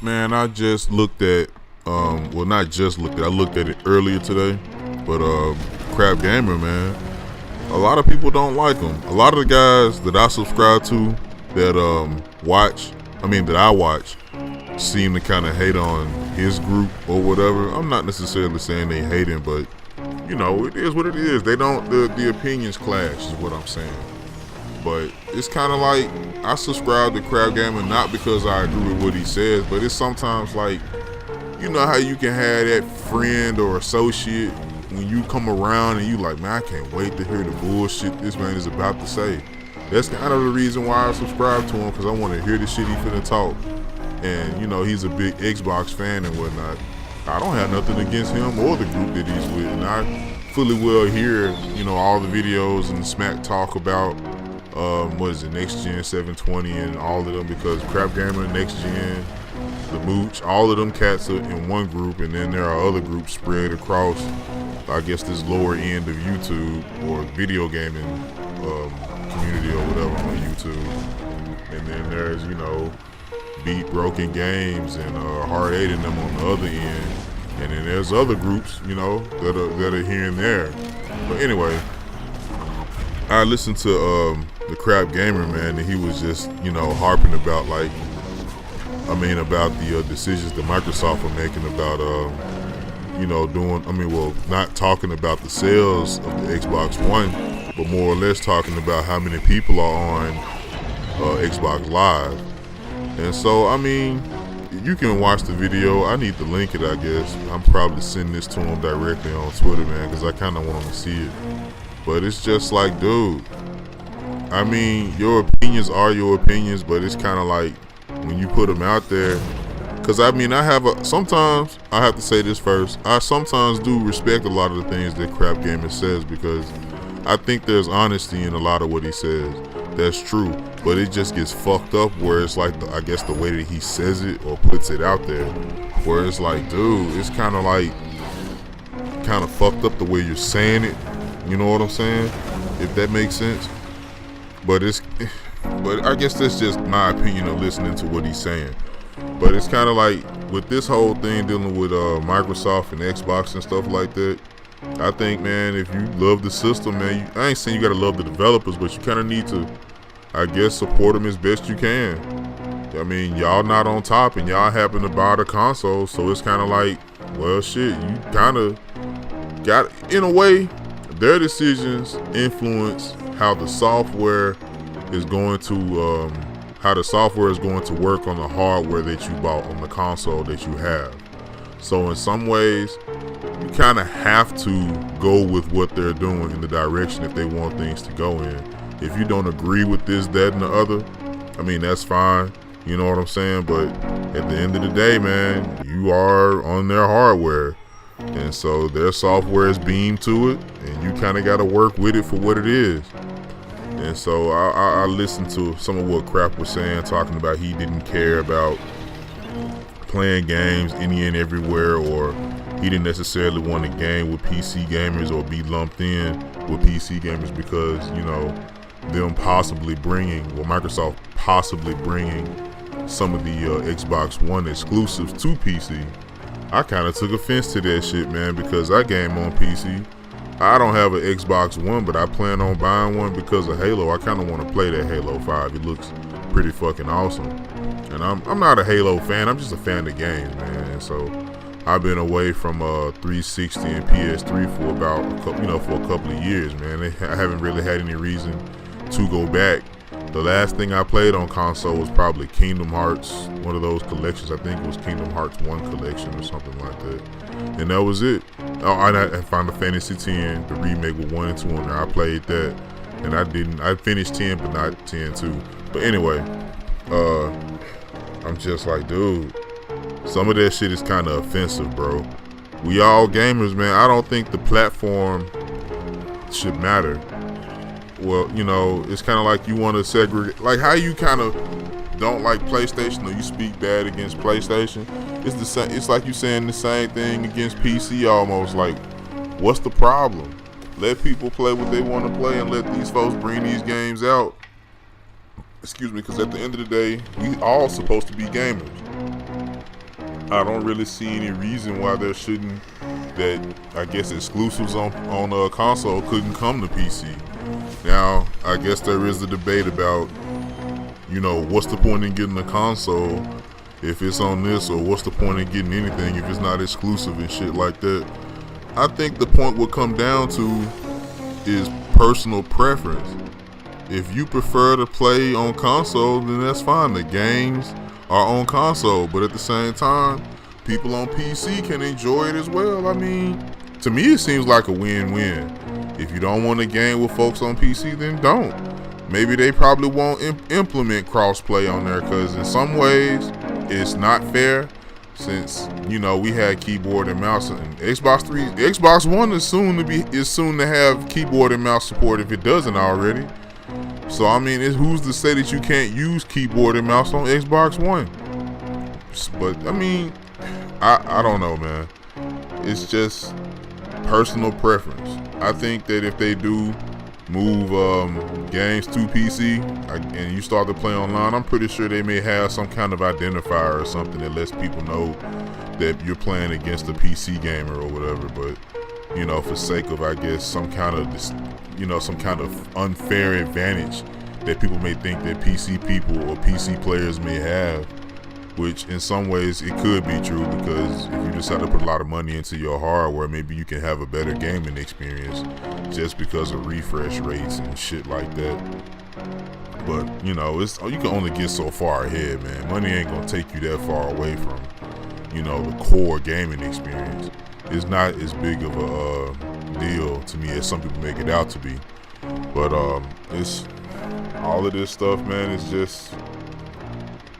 Man, I just looked at, well, not just looked at, I looked at it earlier today, but Crapgamer, man, a lot of people don't like him. A lot of the guys that I subscribe to that that I watch, seem to kind of hate on his group or whatever. I'm not necessarily saying they hate him, but, you know, it is what it is. They don't, the opinions clash is what I'm saying. But it's kind of like, I subscribe to Crapgamer not because I agree with what he says, but it's sometimes like, you know how you can have that friend or associate when you come around and you like, man, I can't wait to hear the bullshit this man is about to say. That's kind of the reason why I subscribe to him, because I want to hear the shit he finna talk. And, you know, he's a big Xbox fan and whatnot. I don't have nothing against him or the group that he's with. And I fully well hear, you know, all the videos and smack talk about Next Gen 720 and all of them, because Crapgamer, Next Gen, the Mooch, all of them cats are in one group, and then there are other groups spread across, I guess, this lower end of YouTube or video gaming community or whatever on YouTube. And then there's, you know, Beat Broken Games and Hard 8 and them on the other end. And then there's other groups, you know, that are here and there. But anyway, I listened to the Crapgamer, man, and he was just, you know, harping about about the decisions that Microsoft are making about, you know, not talking about the sales of the Xbox One, but more or less talking about how many people are on Xbox Live. And so, I mean, you can watch the video. I need to link it, I guess. I'm probably sending this to him directly on Twitter, man, because I kind of want him to see it. But it's just like, dude, I mean, your opinions are your opinions, but it's kind of like when you put them out there, because I mean, sometimes, I have to say this first, I sometimes do respect a lot of the things that Crapgamer says, because I think there's honesty in a lot of what he says. That's true, but it just gets fucked up where it's like, I guess the way that he says it or puts it out there, where it's like, dude, it's kind of fucked up the way you're saying it. You know what I'm saying? If that makes sense. But I guess that's just my opinion of listening to what he's saying. But it's kind of like with this whole thing dealing with Microsoft and Xbox and stuff like that. I think, man, if you love the system, man, I ain't saying you gotta love the developers, but you kind of need to, I guess, support them as best you can. I mean, y'all not on top and y'all happen to buy the console, so it's kind of like, well, shit, you kind of got, in a way, their decisions influence how the software is going to work on the hardware that you bought on the console that you have. So in some ways, you kind of have to go with what they're doing in the direction if they want things to go in. If you don't agree with this, that, and the other, I mean, that's fine. You know what I'm saying? But at the end of the day, man, you are on their hardware. And so their software is beamed to it, and you kind of got to work with it for what it is. And so I listened to some of what Crap was saying, talking about he didn't care about playing games any and everywhere, or he didn't necessarily want to game with PC gamers or be lumped in with PC gamers because, you know, Microsoft possibly bringing some of the Xbox One exclusives to PC. I kind of took offense to that shit, man, because I game on PC. I don't have an Xbox One, but I plan on buying one because of Halo. I kind of want to play that Halo 5. It looks pretty fucking awesome. And I'm not a Halo fan. I'm just a fan of games, man. And so I've been away from 360 and PS3 for about a couple of years, man. I haven't really had any reason to go back. The last thing I played on console was probably Kingdom Hearts, one of those collections. I think it was Kingdom Hearts 1 collection or something like that. And that was it. Oh, I Final Fantasy X, the remake with 1 and 2 on there. I played that, and I finished 10, but not 10 too. But anyway, I'm just like, dude, some of that shit is kind of offensive, bro. We all gamers, man. I don't think the platform should matter. Well, you know, it's kind of like you want to segregate, like how you kind of don't like PlayStation or you speak bad against PlayStation. It's the same. It's like you saying the same thing against PC almost. Like, what's the problem? Let people play what they want to play and let these folks bring these games out. Excuse me, because at the end of the day, we all supposed to be gamers. I don't really see any reason why there shouldn't, that I guess exclusives on a console couldn't come to PC. Now, I guess there is a debate about, what's the point in getting a console if it's on this, or what's the point in getting anything if it's not exclusive and shit like that. I think the point will come down to is personal preference. If you prefer to play on console, then that's fine. The games are on console, but at the same time, people on PC can enjoy it as well. I mean, to me, it seems like a win-win. If you don't want to game with folks on PC, then don't. Maybe they probably won't implement crossplay on there, because in some ways, it's not fair. Since we had keyboard and mouse, and Xbox One is soon to have keyboard and mouse support if it doesn't already. So I mean, who's to say that you can't use keyboard and mouse on Xbox One? But I mean, I don't know, man. It's just personal preference. I think that if they do move games to PC and you start to play online, I'm pretty sure they may have some kind of identifier or something that lets people know that you're playing against a PC gamer or whatever. But for sake of, I guess, some kind of unfair advantage that people may think that PC people or PC players may have, which in some ways it could be true, because if you decide to put a lot of money into your hardware, maybe you can have a better gaming experience just because of refresh rates and shit like that. But you can only get so far ahead, man. Money ain't gonna take you that far away from the core gaming experience. It's not as big of a deal to me as some people make it out to be. But it's all of this stuff, man. It's just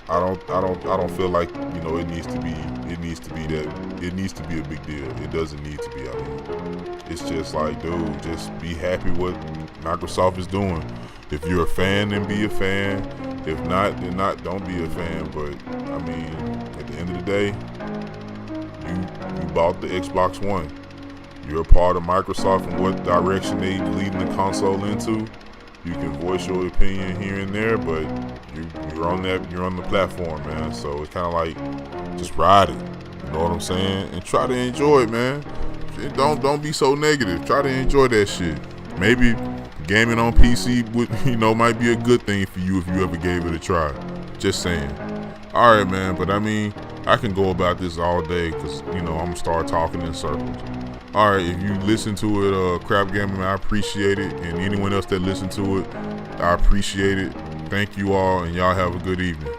I don't feel like it needs to be a big deal. It doesn't need to be. I mean, it's just like, dude, just be happy what Microsoft is doing. If you're a fan, then be a fan. If not, then not. Don't be a fan. But I mean, at the end of the day, you bought the Xbox One. You're a part of Microsoft and what direction they leading the console into. You can voice your opinion here and there, but you're on the platform, man. So it's kind of like, just ride it. You know what I'm saying? And try to enjoy it, man. Don't be so negative. Try to enjoy that shit. Maybe gaming on PC might be a good thing for you if you ever gave it a try. Just saying. All right, man. But I mean, I can go about this all day because I'm gonna start talking in circles. All right, if you listen to it, Crapgamer, I appreciate it, and anyone else that listened to it, I appreciate it. Thank you all, and y'all have a good evening.